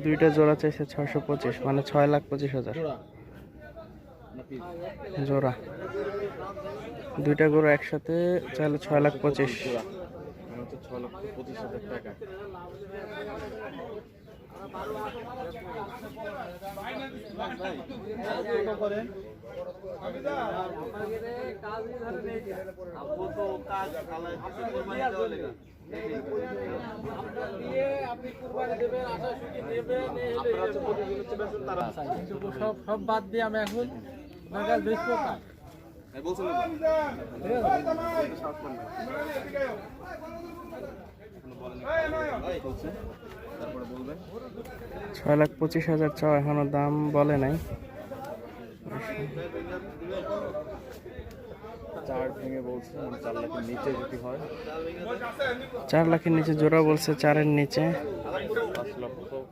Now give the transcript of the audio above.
দুইটা জোড়া চাইছে 625, মানে 6,25,000 জোড়া। দুইটা গরু একসাথে চাইলে 6,25,000। 6,25,000 টাকা। সব বাদ দিয়ে আমি এখন তারপরে বলবেন 6,25,000 চাও, এখনো দাম বলে নাই। 4 ভেঙে বলছে, মানে 4 লাখের নিচে যদি হয় 4 লাখের নিচে জোড়া বলছে, 4-এর নিচে। 5 লক্ষ